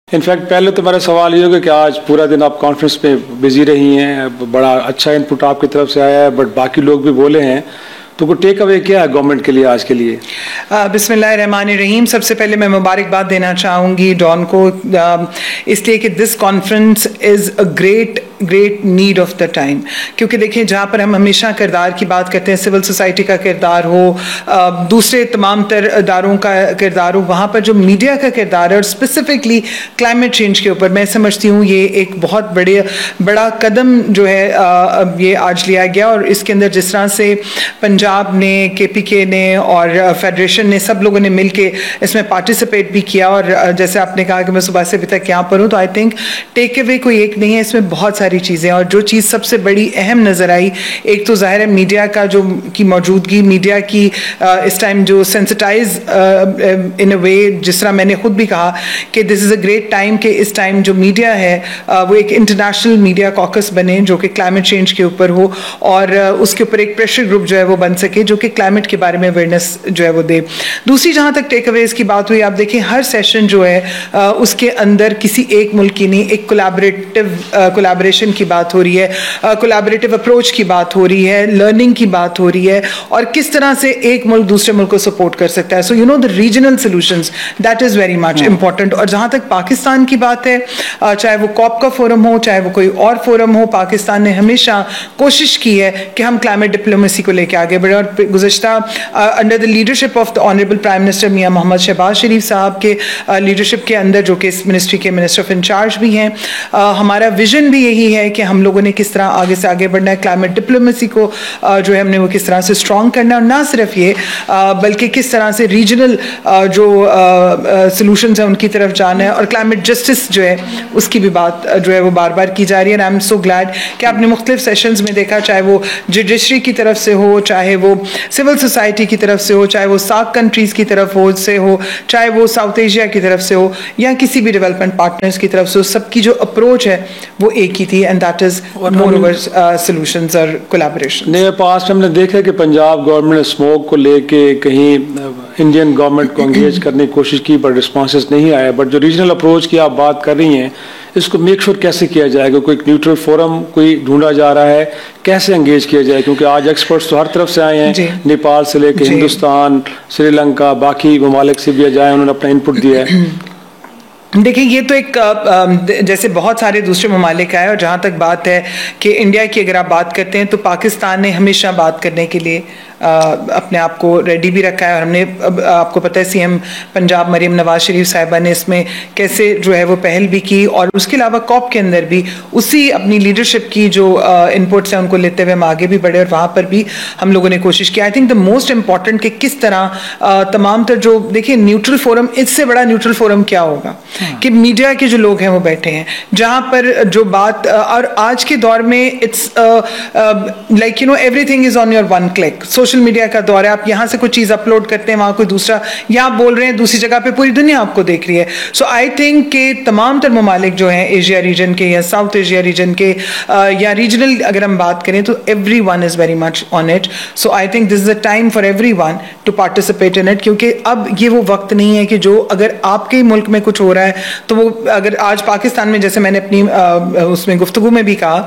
In fact पहले तो मेरा सवाल ये होगा कि आज पूरा दिन आप कॉन्फ्रेंस में बिजी रही हैं, बड़ा अच्छा इनपुट आपकी तरफ से आया है, बट बाकी लोग भी बोले हैं, तो कोई टेक अवे क्या है गवर्नमेंट के लिए आज के लिए? बिस्मिल्लाहिर्रहमानिर्रहीम। सबसे पहले मैं मुबारकबाद देना चाहूँगी डॉन को, इसलिए कि this conference is a great need of the time. क्योंकि देखिए, जहाँ पर हम हमेशा किरदार की बात करते हैं, सिविल सोसाइटी का किरदार हो, दूसरे तमाम तर इदारों का किरदार हो, वहाँ पर जो मीडिया का किरदार है और स्पेसिफिकली क्लाइमेट चेंज के ऊपर मैं समझती हूँ ये एक बहुत बड़ा कदम जो है ये आज लिया गया। और इसके अंदर जिस तरह से पंजाब ने, KPK ने और फेडरेशन ने, सब लोगों ने मिलके इसमें पार्टिसिपेट भी किया। और जैसे आपने कहा कि मैं सुबह से अभी तक यहाँ पर हूँ, तो आई थिंक टेक अवे कोई एक नहीं है, इसमें बहुत सारी चीज़ें। और जो चीज़ सबसे बड़ी अहम नज़र आई, एक तो ज़ाहिर है मीडिया का जो की मौजूदगी, मीडिया की इस टाइम जो सेंसिटाइज इन अ वे, जिस तरह मैंने खुद भी कहा कि this is a great time कि इस टाइम जो मीडिया है वो एक इंटरनेशनल मीडिया कॉकस बने जो कि क्लाइमेट चेंज के ऊपर हो, और उसके ऊपर एक प्रेशर ग्रुप जो है वो बन सके जो कि क्लाइमेट के बारे में अवेयरनेस जो है वो दे। दूसरी जहाँ तक टेक अवेज की बात हुई, आप देखें हर सेशन जो है उसके अंदर किसी एक मुल्क की नहीं, एक कोलैबोरेशन की बात हो रही है, कोलैबोरेटिव अप्रोच की बात हो रही है, लर्निंग की बात हो रही है, और किस तरह से एक मुल्क दूसरे मुल्क को सपोर्ट कर सकता है। So you know the regional solutions, that is very much important. और जहाँ तक पाकिस्तान की बात है, चाहे वो कॉप का फोरम हो, चाहे वो कोई और फोरम हो, पाकिस्तान ने हमेशा कोशिश की है कि हम क्लाइमेट डिप्लोमेसी को लेकर आगे बढ़े। और गुज़श्ता under the leadership of the honourable prime minister Mian Mohammad Shahbaz Sharif sahab के लीडरशिप के अंदर, जो कि इस मिनिस्ट्री के मिनिस्टर ऑफ इंचार्ज भी हैं, हमारा विजन भी यही है कि हम लोगों ने किस तरह आगे से आगे बढ़ना है, क्लाइमेट डिप्लोमेसी को जो है हमने वो किस तरह से स्ट्रॉन्ग करना है, और ना सिर्फ ये बल्कि किस तरह से रीजनल जो सॉल्यूशंस हैं उनकी तरफ जाना है, और क्लाइमेट जस्टिस जो है उसकी भी बात जो है वो बार बार की जा रही है। आई एम सो ग्लैड कि आपने मुख्तलिफ सेशंस में देखा, चाहे वो जुडिशरी की तरफ से हो, चाहे वो सिविल सोसाइटी की तरफ से हो, चाहे वो सार्क कंट्रीज़ की तरफ से हो, चाहे वो साउथ एशिया की तरफ से हो, या किसी भी डेवलपमेंट पार्टनर्स की तरफ से हो, सबकी जो अप्रोच है वो एक ही थी, and that is more over solutions और कोलैबोरेशन। नहीं, पास्ट हमने देखा कि पंजाब गवर्नमेंट ने स्मोक को लेके कहीं इंडियन गवर्नमेंट को एंगेज करने की कोशिश की, बट रिस्पॉन्सेस नहीं आया। बट जो रीजनल अप्रोच की आप बात कर रही हैं, इसको मेक श्योर कैसे किया जाएगा? कोई न्यूट्रल फोरम कोई ढूंढा जा रहा है, कैसे एंगेज किया जाए? क्योंकि आज एक्सपर्ट्स तो हर तरफ से आए हैं, नेपाल से लेकर हिंदुस्तान, श्रीलंका, बाकी ममालिक से भी जाए, उन्होंने अपना इनपुट दिया है। देखिए, ये तो एक जैसे बहुत सारे दूसरे ममालिक आए, और जहाँ तक बात है कि इंडिया की अगर आप बात करते हैं, तो पाकिस्तान ने हमेशा बात करने के लिए अपने आप को रेडी भी रखा है। और हमने आपको पता है CM पंजाब मरीम नवाज शरीफ साहिबा ने इसमें कैसे जो है वो पहल भी की, और उसके अलावा कॉप के अंदर भी उसी अपनी लीडरशिप की जो इनपुट्स हैं उनको लेते हुए हम आगे भी बढ़े, और वहाँ पर भी हम लोगों ने कोशिश की। I think the most important कि किस तरह तमाम तर जो देखिए न्यूट्रल फोरम, इससे बड़ा न्यूट्रल फोरम क्या होगा कि मीडिया के जो लोग हैं वो बैठे हैं, जहाँ पर जो बात, और आज के दौर में it's like you know everything is on your one click. Social media का दौर है, आप यहाँ से कोई चीज़ अपलोड करते हैं, वहाँ कोई दूसरा, यहाँ बोल रहे हैं, दूसरी जगह पे पूरी दुनिया आपको देख रही है। सो आई थिंक कि तमाम तर ममालिक जो हैं एशिया रीजन के या साउथ एशिया रीजन के या रीजनल अगर हम बात करें, तो every one is very much on it. So I think this is a time for every one two participate in it, क्योंकि अब ये वो वक्त नहीं है कि जो अगर आपके मुल्क में कुछ हो रहा है, तो वो अगर आज पाकिस्तान में, जैसे मैंने अपनी उसमें गुफ्तगू में भी कहा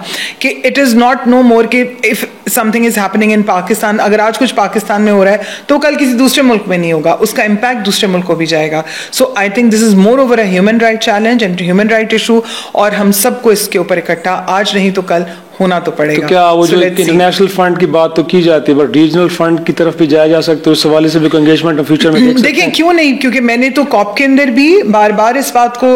कि इट इज़ नॉट नो मोर कि if something is happening in Pakistan, अगर आज कुछ पाकिस्तान में हो रहा है तो कल किसी दूसरे मुल्क में नहीं होगा, उसका इम्पैक्ट दूसरे मुल्क को भी जाएगा। So I think this is moreover a human right challenge and human right issue, और हम सबको इसके ऊपर इकट्ठा आज नहीं तो कल होना तो पड़ेगा। तो क्या वो जो इंटरनेशनल फंड की बात तो की जाती है, बट रीजनल फंड की तरफ भी जाया जा सकता है, उस हवाले से भी एंगेजमेंट फ्यूचर में देखिए क्यों नहीं, क्योंकि मैंने तो कॉप के अंदर भी बार बार इस बात को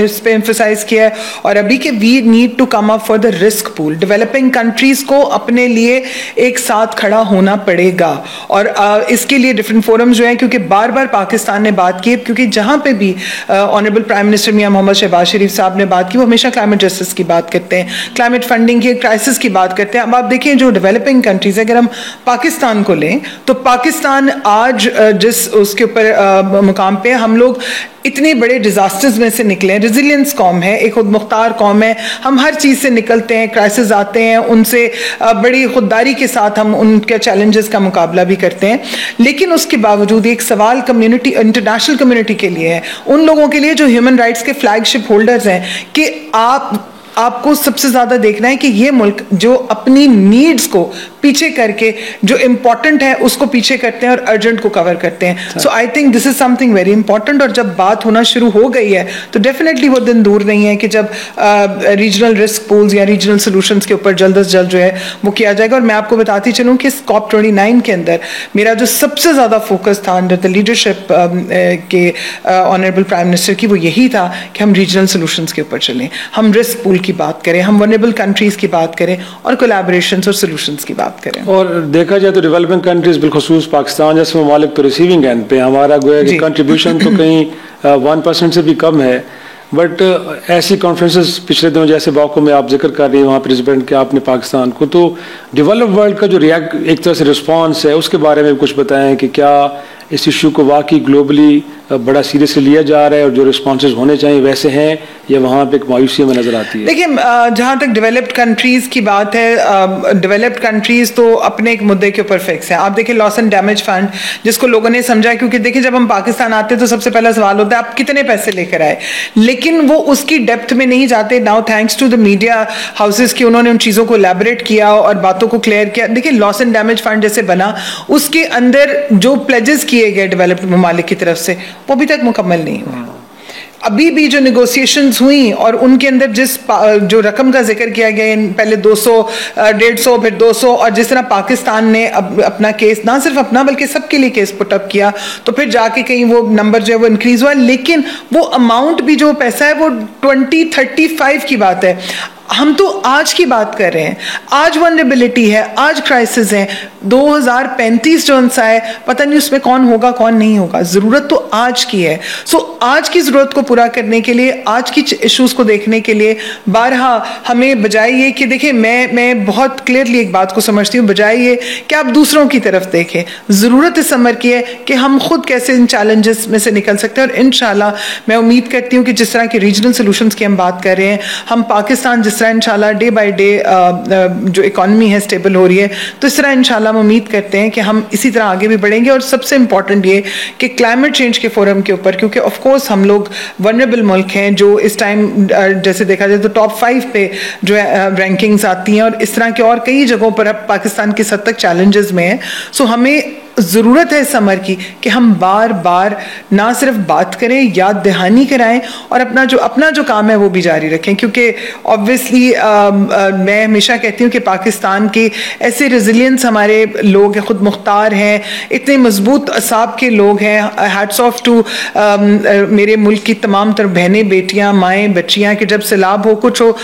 इस पे एम्फसाइज किया है, और अभी के we need to come up for the risk pool. Developing countries को अपने लिए एक साथ खड़ा होना पड़ेगा, और इसके लिए डिफरेंट फोरम्स जो हैं, क्योंकि बार बार पाकिस्तान ने बात की, क्योंकि जहाँ पे भी honourable prime minister Mian Mohammad Shahbaz Sharif साहब ने बात की, वो हमेशा क्लाइमेट जस्टिस की बात करते हैं, क्लाइमेट फंडिंग की ये क्राइसिस की बात करते हैं। अब आप देखिए जो डेवलपिंग कंट्रीज, अगर हम पाकिस्तान को लें तो पाकिस्तान आज जिस उसके ऊपर मुकाम पे हम लोग इतने बड़े डिजास्टर्स में से निकले हैं, रेजिलियंस कौम है, एक खुद मुख्तार कौम है, हम हर चीज़ से निकलते हैं, क्राइसिस आते हैं उनसे बड़ी खुददारी के साथ हम उनके चैलेंजेस का मुकाबला भी करते हैं। लेकिन उसके बावजूद एक सवाल कम्युनिटी, इंटरनेशनल कम्युनिटी के लिए है, उन लोगों के लिए जो ह्यूमन राइट्स के फ्लैगशिप होल्डर्स हैं, कि आपको सबसे ज़्यादा देखना है कि ये मुल्क जो अपनी नीड्स को पीछे करके जो इम्पॉर्टेंट है उसको पीछे करते हैं और अर्जेंट को कवर करते हैं। So I think this is something very important. और जब बात होना शुरू हो गई है तो डेफिनेटली वो दिन दूर नहीं है कि जब रीजनल रिस्क पूल्स या रीजनल सोल्यूशंस के ऊपर जल्द से जल्द जो है वो किया जाएगा। और मैं आपको बताती चलूँ कि COP29 के अंदर मेरा जो सबसे ज़्यादा फोकस था अंडर द लीडरशिप के ऑनरेबल प्राइम मिनिस्टर की, वो यही था कि हम रीजनल सोल्यूशंस के ऊपर चलें, हम रिस्क पूल की बात करें, हम वल्नरेबल कंट्रीज की बात करें और कोलैबोरेशंस और सॉल्यूशंस की बात करें। और देखा जाए तो डेवलपिंग कंट्रीज बिलखुसूस पाकिस्तान जैसे ममालिक तो रिसीविंग एंड पे, हमारा गोया कि कंट्रीब्यूशन तो कहीं 1% से भी कम है। बट ऐसी कॉन्फ्रेंसेस पिछले दिनों जैसे बाको में आप जिक्र कर रही हैं, वहाँ प्रेसिडेंट के आपने पाकिस्तान को, तो डेवलप वर्ल्ड का जो एक तरह से रिस्पॉन्स है उसके बारे में कुछ बताएं कि क्या इस इशू को वाकई ग्लोबली बड़ा सीरियसली लिया जा रहा है और जो रिस्पॉन्सेज होने चाहिए वैसे हैं, या वहाँ पे एक मायूसी में नजर आती है? देखिए जहाँ तक डेवलप्ड कंट्रीज की बात है, डेवलप्ड कंट्रीज तो अपने एक मुद्दे के ऊपर फिक्स है। आप देखिए लॉस एंड डैमेज फंड जिसको लोगों ने समझा, क्योंकि देखिए जब हम पाकिस्तान आते हैं तो सबसे पहला सवाल होता है आप कितने पैसे लेकर आए, लेकिन वो उसकी डेप्थ में नहीं जाते। Now thanks to the media houses की उन्होंने उन चीज़ों को एलैबोरेट किया और बातों को क्लियर किया। देखिए लॉस एंड डैमेज फंड जैसे बना, उसके अंदर जो प्लेजेस किए गए डेवलप्ड ममालिक की तरफ से वो अभी तक मुकम्मल नहीं हुआ। अभी भी जो नेगोशिएशंस हुई और उनके अंदर जो रकम का जिक्र किया गया, पहले 200, 150, फिर 200, और जिस तरह पाकिस्तान ने अपना केस, ना सिर्फ अपना बल्कि सबके लिए केस पुटअप किया, तो फिर जाके कहीं वो नंबर जो है वो इंक्रीज हुआ, लेकिन वो अमाउंट भी जो पैसा है वो 2035 की बात है। हम तो आज की बात कर रहे हैं, आज वल्नरेबिलिटी है, आज क्राइसिस है। 2035 जो सा है, पता नहीं उसमें कौन होगा कौन नहीं होगा, जरूरत तो आज की है। सो आज की जरूरत को पूरा करने के लिए, आज की इश्यूज को देखने के लिए, बारहा हमें बजाय ये कि देखिए मैं बहुत क्लियरली एक बात को समझती हूँ, बजाय ये कि आप दूसरों की तरफ देखें, जरूरत इस अमर की है कि हम खुद कैसे इन चैलेंजेस में से निकल सकते हैं। और इंशाल्लाह मैं उम्मीद करती हूँ कि जिस तरह के रीजनल सोल्यूशंस की हम बात कर रहे हैं, हम पाकिस्तान जिस तरह इंशाल्लाह डे बाय डे जो इकॉनमी है स्टेबल हो रही है, तो इस तरह इंशाल्लाह हम उम्मीद करते हैं कि हम इसी तरह आगे भी बढ़ेंगे। और सबसे इंपॉर्टेंट ये कि क्लाइमेट चेंज के फोरम के ऊपर, क्योंकि ऑफ कोर्स हम लोग वल्नरेबल मुल्क हैं जो इस टाइम जैसे देखा जाए तो टॉप 5 पे जो है रैंकिंग्स आती हैं, और इस तरह के और कई जगहों पर अब पाकिस्तान की हद तक चैलेंजेस में है। सो हमें ज़रूरत है इस समर की कि हम बार बार ना सिर्फ बात करें, याद दहानी कराएं और अपना जो काम है वो भी जारी रखें। क्योंकि ऑब्वियसली मैं हमेशा कहती हूँ कि पाकिस्तान के ऐसे रेजिलियंस हमारे लोग हैं, खुद मुख्तार हैं, इतने मजबूत असाब के लोग हैं। हैट्स ऑफ टू मेरे मुल्क की तमाम तरह बहनें, बेटियाँ, माएँ, बच्चियाँ, कि जब सैलाब हो, कुछ हो,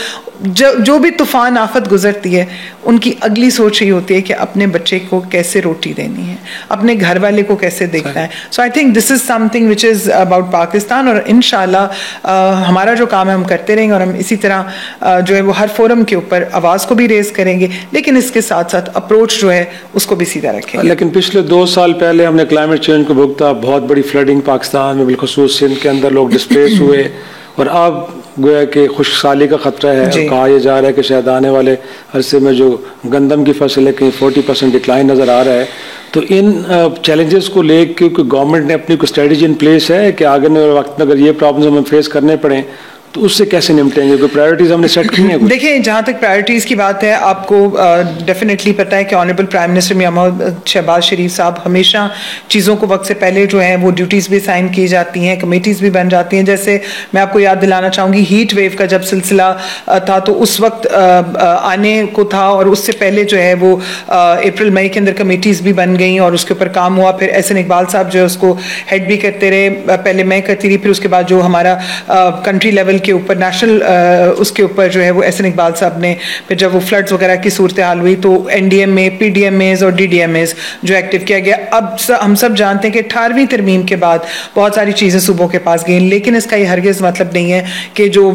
जो भी तूफान आफत गुजरती है, उनकी अगली सोच ये होती है कि अपने बच्चे को कैसे रोटी देनी है, अपने घर वाले को कैसे देखना है। So I think this is something which is about Pakistan. और इंशाल्लाह हमारा जो काम है हम करते रहेंगे, और हम इसी तरह जो है वो हर फोरम के ऊपर आवाज़ को भी रेज करेंगे, लेकिन इसके साथ साथ अप्रोच जो है उसको भी सीधा रखेंगे। लेकिन पिछले 2 साल पहले हमने क्लाइमेट चेंज को भुगता, बहुत बड़ी फ्लडिंग पाकिस्तान में, बिलखुसूस सिंध के अंदर लोग डिस्प्लेस हुए, और अब गोया कि खुशहाली का खतरा है। कहा यह जा रहा है कि शायद आने वाले अरसे में जो गंदम की फसल है कहीं 40% डिक्लाइन नज़र आ रहा है। तो इन चैलेंजेस को लेकर गवर्नमेंट ने अपनी कोई स्ट्रेटजी इन प्लेस है कि आगे वक्त में अगर ये प्रॉब्लम्स हमें फेस करने पड़े तो उससे कैसे निपटेंगे? कोई प्रायोरिटीज हमने सेट की है? देखिए जहाँ तक प्रायोरिटीज की बात है, आपको डेफिनेटली पता है कि honourable prime minister Mian Mohammad Shahbaz Sharif साहब हमेशा चीज़ों को वक्त से पहले जो है वो ड्यूटीज़ भी साइन की जाती हैं, कमेटीज़ भी बन जाती हैं। जैसे मैं आपको याद दिलाना चाहूँगी, हीट वेव का जब सिलसिला था तो उस वक्त आने को था, और उससे पहले जो है वो अप्रैल मई के अंदर कमेटीज़ भी बन गई और उसके ऊपर काम हुआ। फिर एहसन इकबाल साहब जो है उसको हेड भी करते रहे, पहले मैं करती रही, फिर उसके बाद जो हमारा कंट्री लेवल के ऊपर नेशनल उसके ऊपर जो है वो एहसन इकबाल साहब ने, फिर जब वो फ्लड्स वगैरह की सूरत हाल हुई तो NDMA, PDMAs और DDMAs जो एक्टिव किया गया। अब हम सब जानते हैं कि 18वीं तरमीम के बाद बहुत सारी चीज़ें सूबों के पास गई, लेकिन इसका ये हरगिज़ मतलब नहीं है कि जो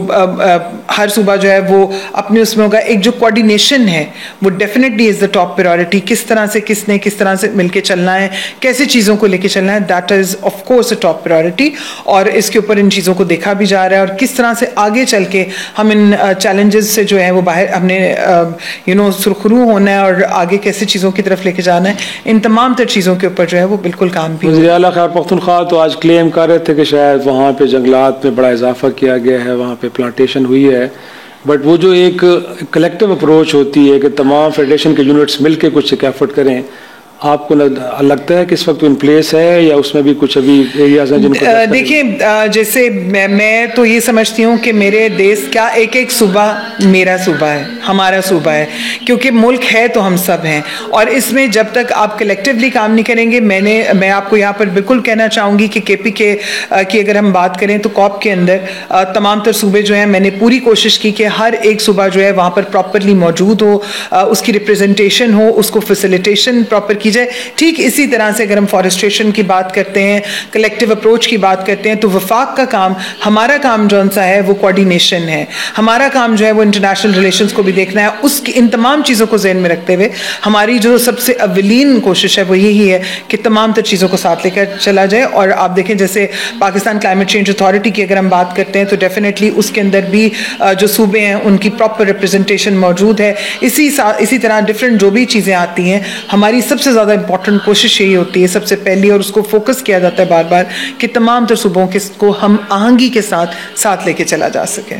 हर सूबा जो है वो अपने उसमें होगा, एक जो कोऑर्डिनेशन है वो definitely is the top priority. किस तरह से किसने किस तरह से मिलके चलना है, कैसे चीज़ों को लेके चलना है, that is of course a top priority. और इसके ऊपर इन चीज़ों को देखा भी जा रहा है और किस तरह से आगे चल के हम इन चैलेंजेस से जो है वो बाहर हमने सुरखरू होना है और आगे कैसे चीज़ों की तरफ लेके जाना है, इन तमाम तर चीज़ों के ऊपर जो है वो बिल्कुल काम भी। वज़ीर आला खैबर पख्तूनख्वा तो आज क्लेम कर रहे थे कि शायद वहाँ पे जंगलात में बड़ा इजाफा किया गया है, वहाँ पे प्लांटेशन हुई है, बट वो जो एक कलेक्टिव अप्रोच होती है कि तमाम फेडरेशन के यूनिट्स मिलके कुछ एक एफर्ट करें, आपको लगता है कि इस वक्त इन प्लेस है या उसमें भी कुछ अभी एरियाज हैं जिनको? देखिए, जैसे मैं तो ये समझती हूँ कि मेरे देश का एक एक सूबा मेरा सूबा है, हमारा सूबा है, क्योंकि मुल्क है तो हम सब हैं। और इसमें जब तक आप कलेक्टिवली काम नहीं करेंगे, मैं आपको यहाँ पर बिल्कुल कहना चाहूँगी कि KPK की अगर हम बात करें तो कॉप के अंदर तमाम तर सूबे जो हैं, मैंने पूरी कोशिश की कि हर एक सूबा जो है वहाँ पर प्रॉपरली मौजूद हो, उसकी रिप्रेजेंटेशन हो, उसको फैसिलिटेशन प्रॉपर की जाए। ठीक इसी तरह से अगर हम फॉरेस्ट्रेशन की बात करते हैं, कलेक्टिव अप्रोच की बात करते हैं, तो वफाक का काम, हमारा काम जो सा है वो कोऑर्डिनेशन है, हमारा काम जो है वो इंटरनेशनल रिलेशंस को भी देखना है। उसकी इन तमाम चीज़ों को ज़हन में रखते हुए हमारी जो सबसे अवलीन कोशिश है वो यही है कि तमाम तर चीज़ों को साथ लेकर चला जाए। और आप देखें, जैसे पाकिस्तान क्लाइमेट चेंज अथॉरिटी की अगर हम बात करते हैं तो डेफिनेटली उसके अंदर भी जो सूबे हैं उनकी प्रॉपर रिप्रेजेंटेशन मौजूद है। इसी तरह डिफरेंट जो भी चीज़ें आती हैं, हमारी सबसे ज़्यादा इंपॉर्टेंट कोशिश यही होती है सबसे पहली, और उसको फोकस किया जाता है बार बार, कि तमाम तर सूबों को हम आहंगी के साथ लेके चला जा सके।